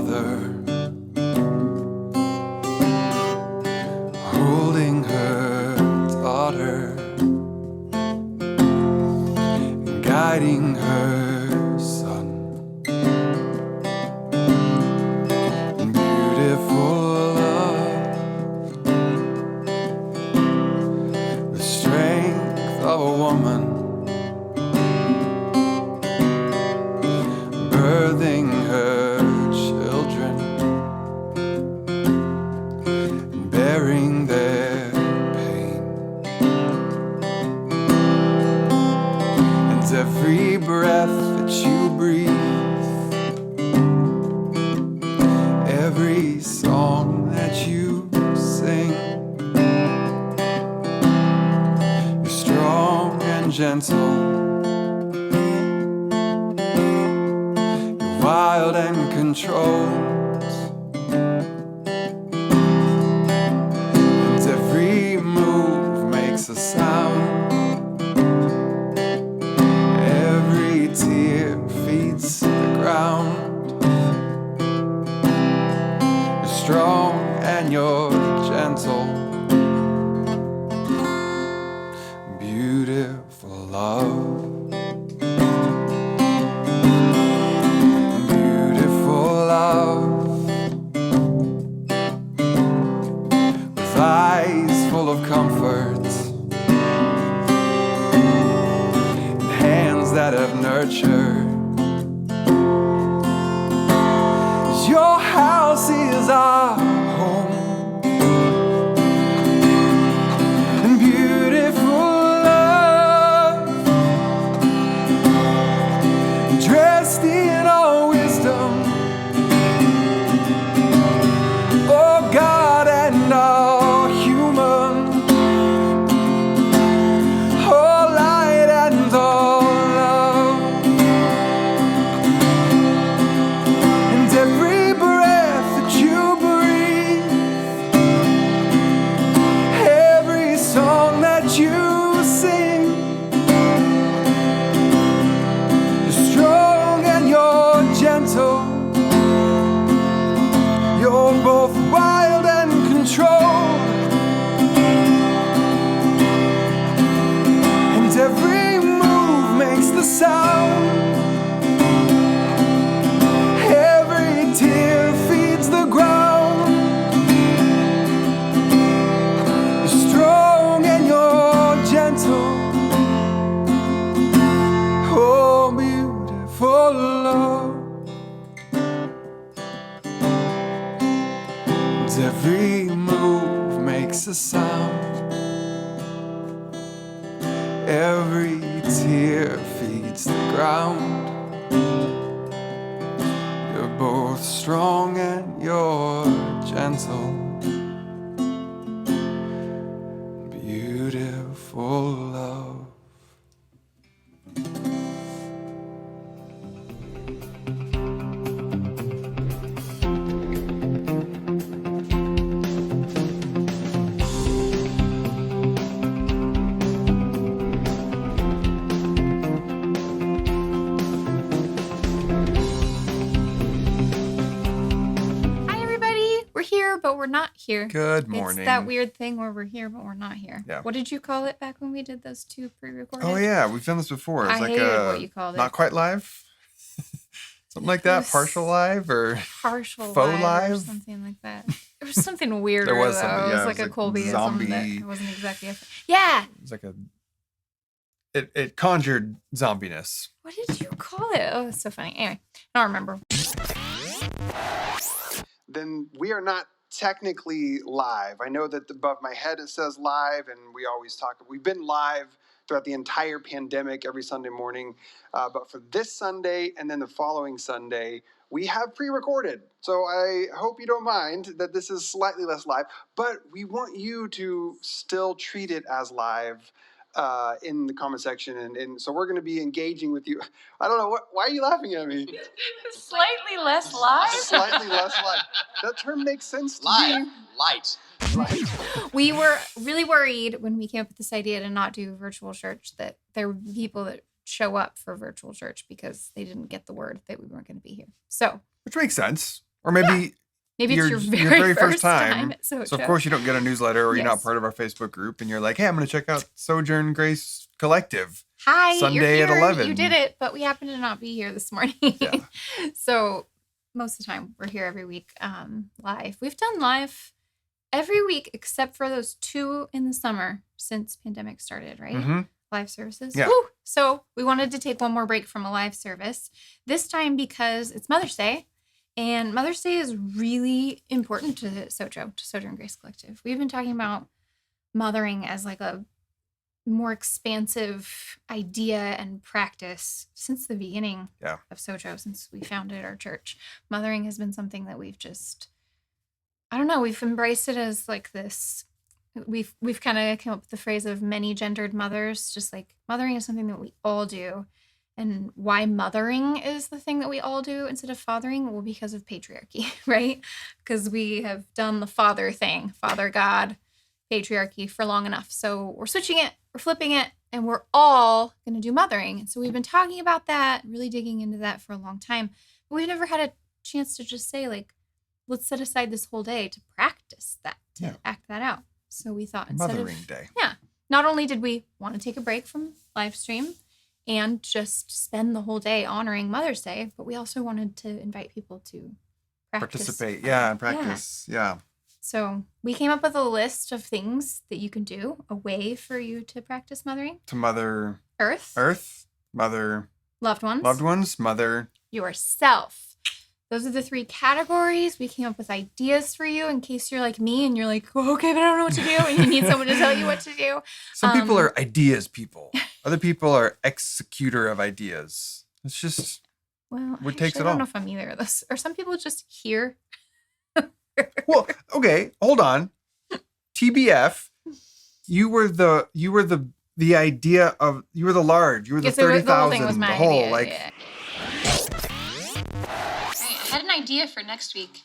mother holding her daughter, guiding her son. Beautiful love, the strength of a woman, birthing her children, bearing their pain, and every breath that you breathe, every song that you sing, you're strong and gentle, wild and controlled, and every move makes a sound, every tear feeds the ground. You're strong and you're gentle, beautiful love. Eyes full of comfort, and hands that have nurtured. Your house is our home, and beautiful love, dressed in our wisdom, oh God and all. You're both wild and controlled, and every move makes the sound, every tear feeds the ground. You're strong and you're gentle, oh beautiful love. Every move makes a sound, every tear feeds the ground. You're both strong and you're gentle, beautiful love. But we're not here. Good morning. It's that weird thing where we're here, but we're not here. Yeah. What did you call it back when we did those two pre-recorded? Oh yeah, we've done this before. It's I like hated what you called it. Not quite live. Something like that. Partial live or partial faux live or something like that. It was something weirder. There was something. Though. Yeah, it was like a Colby zombie. That wasn't exactly. Yeah. It was like It conjured zombiness. What did you call it? Oh, it's so funny. Anyway, I don't remember. Then we are not technically live. I know that above my head it says live, and we always talk. We've been live throughout the entire pandemic every Sunday morning, but for this Sunday and then the following Sunday, we have pre-recorded. So I hope you don't mind that this is slightly less live, but we want you to still treat it as live in the comment section, and so we're going to be engaging with you. I don't know, why are you laughing at me? Slightly less live? Slightly less live. That term makes sense to live. me. Light. We were really worried when we came up with this idea to not do virtual church that there would be people that show up for virtual church because they didn't get the word that we weren't going to be here. So, which makes sense. Or maybe Maybe it's your your very first time at So of course you don't get a newsletter or you're not Yes. part of our Facebook group and you're like, hey, I'm going to check out Sojourn Grace Collective. Hi, Sunday you're here. at 11. You did it, but we happen to not be here this morning. Yeah. So most of the time we're here every week live. We've done live every week except for those 2 in the summer since pandemic started, right? Mm-hmm. Live services. Yeah. Woo! So we wanted to take one more break from a live service. This time because it's Mother's Day. And Mother's Day is really important to Sojourn Grace Collective. We've been talking about mothering as like a more expansive idea and practice since the beginning of Sojo, since we founded our church. Mothering has been something that we've just, I don't know, we've embraced it as like this. We've kind of come up with the phrase of many gendered mothers, just like mothering is something that we all do. And why mothering is the thing that we all do instead of fathering? Well, because of patriarchy, right? Because we have done the father thing, Father God, patriarchy for long enough. So we're switching it, we're flipping it, and we're all going to do mothering. And so we've been talking about that, really digging into that for a long time. But we've never had a chance to just say, like, let's set aside this whole day to practice that, to act that out. So we thought instead Mothering Day. Yeah. Not only did we want to take a break from live stream and just spend the whole day honoring Mother's Day, but we also wanted to invite people to Participate. And practice. Yeah. So we came up with a list of things that you can do, a way for you to practice mothering. To mother Earth, mother loved ones, mother yourself. Those are the 3 categories. We came up with ideas for you in case you're like me and you're like, oh, okay, but I don't know what to do. And you need someone to tell you what to do. Some people are ideas people. Other people are executor of ideas. It's just what takes it all. I don't know if I'm either of those. Or some people just hear. Well, okay, hold on. TBF, you were the idea of, you were the large, you were the 30,000, the whole idea, like. Yeah. I had an idea for next week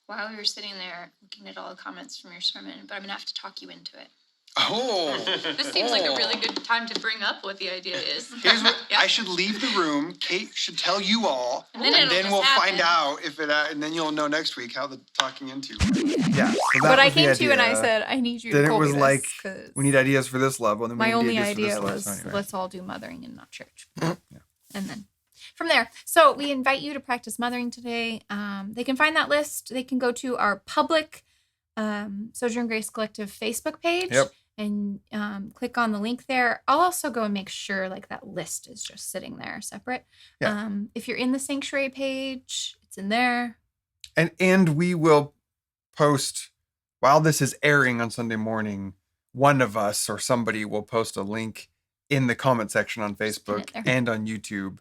while we were sitting there looking at all the comments from your sermon, but I'm gonna have to talk you into it. Oh. This seems like a really good time to bring up what the idea is. Here's what I should leave the room. Kate should tell you all, and then we'll find out if it. And then you'll know next week how the talking into. Yeah. So but I came to you and I said, I need you to. Then it was like, we need ideas for this level. And then my only idea was, let's all do mothering and not church. And then from there, so we invite you to practice mothering today. They can find that list. They can go to our public Sojourn Grace Collective Facebook page. Yep. And click on the link there. I'll also go and make sure like that list is just sitting there separate. Yeah. If you're in the sanctuary page, it's in there. And we will post, while this is airing on Sunday morning, one of us or somebody will post a link in the comment section on Facebook and on YouTube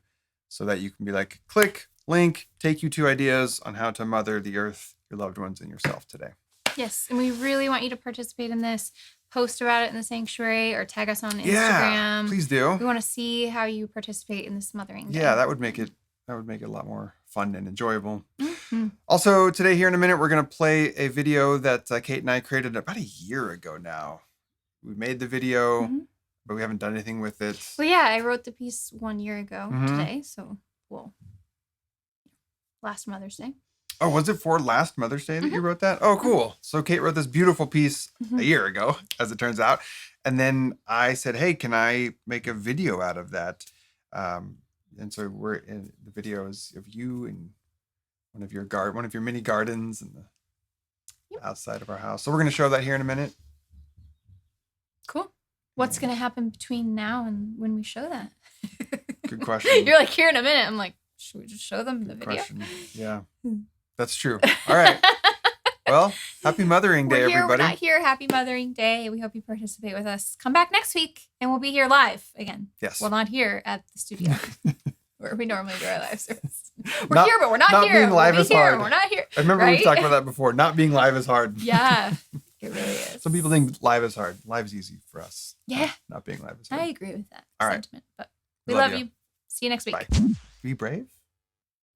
so that you can be like, click, link, take you to ideas on how to mother the earth, your loved ones, and yourself today. Yes. And we really want you to participate in this. Post about it in the sanctuary or tag us on Instagram. Yeah, please do. We want to see how you participate in this mothering day. Yeah, that would make it a lot more fun and enjoyable. Mm-hmm. Also, today here in a minute, we're going to play a video that Kate and I created about a year ago now. We made the video, but we haven't done anything with it. Well, yeah, I wrote the piece 1 year ago today, so last Mother's Day. Oh, was it for last Mother's Day that you wrote that? Oh, cool. So Kate wrote this beautiful piece a year ago, as it turns out. And then I said, hey, can I make a video out of that? And so we're in the videos of you and one of your mini gardens and the outside of our house. So we're going to show that here in a minute. Cool. What's going to happen between now and when we show that? Good question. You're like, here in a minute. I'm like, should we just show them the video? Question. Yeah. That's true. All right. Well, happy Mothering Day, everybody. We're not here. Happy Mothering Day. We hope you participate with us. Come back next week, and we'll be here live again. Yes. Well, not here at the studio, where we normally do our live service. We're here, but we're not here. Not being live is hard. We're not here. I remember we've talked about that before. Not being live is hard. Yeah, it really is. Some people think live is hard. Live's easy for us. Yeah. Not being live is hard. I agree with that All sentiment. Right. But we love you. See you next week. Bye. Be brave.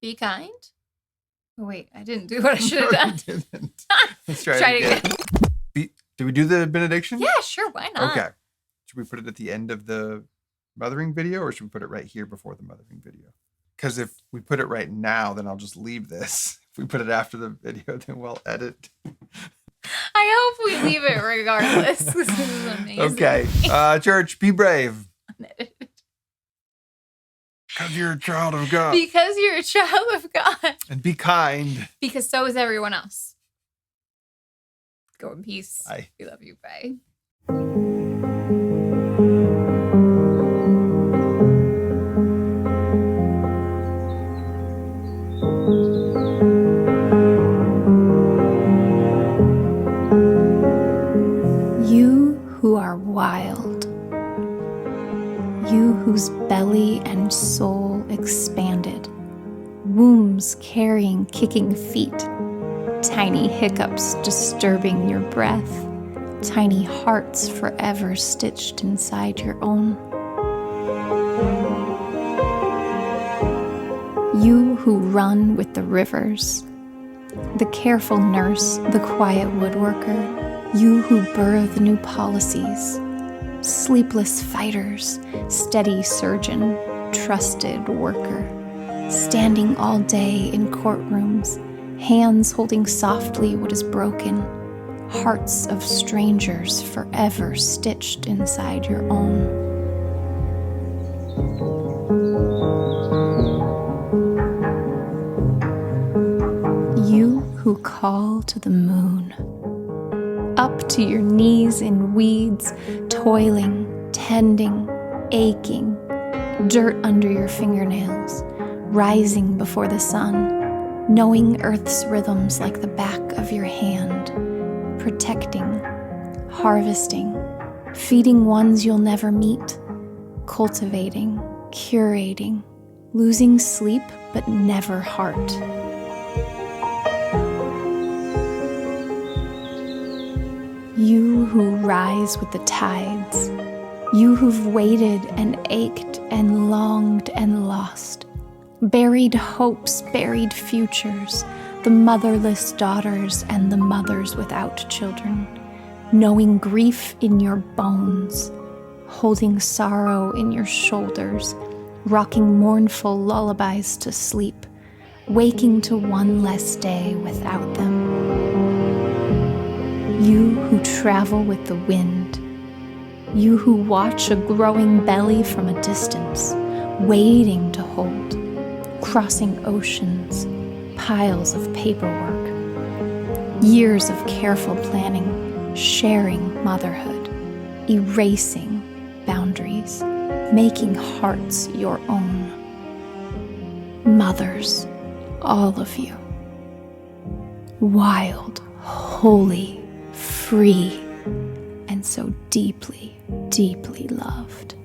Be kind. Oh, wait, I didn't do what I should have done. Let's try it again. Do we do the benediction? Yeah, sure. Why not? Okay. Should we put it at the end of the mothering video or should we put it right here before the mothering video? Because if we put it right now, then I'll just leave this If we put it after the video, then we'll edit. I hope we leave it regardless. This is amazing. Okay. Church, be brave. Unedited. Because you're a child of God. Because you're a child of God. And be kind. Because so is everyone else. Go in peace. Bye. We love you. Bye. You who are wild, you whose belly and soul expanded, wombs carrying kicking feet, tiny hiccups disturbing your breath, tiny hearts forever stitched inside your own. You who run with the rivers, the careful nurse, the quiet woodworker, you who birth new policies, sleepless fighters, steady surgeon, trusted worker, standing all day in courtrooms, hands holding softly what is broken, hearts of strangers forever stitched inside your own. You who call to the moon, up to your knees in weeds, toiling, tending, aching, dirt under your fingernails, rising before the sun, knowing Earth's rhythms like the back of your hand, protecting, harvesting, feeding ones you'll never meet, cultivating, curating, losing sleep but never heart. You who rise with the tides, you who've waited and ached and longed and lost, buried hopes, buried futures, the motherless daughters and the mothers without children, knowing grief in your bones, holding sorrow in your shoulders, rocking mournful lullabies to sleep, waking to one less day without them. You who travel with the wind, you who watch a growing belly from a distance, waiting to hold, crossing oceans, piles of paperwork, years of careful planning, sharing motherhood, erasing boundaries, making hearts your own. Mothers, all of you, wild, holy, free, and so deeply, deeply loved.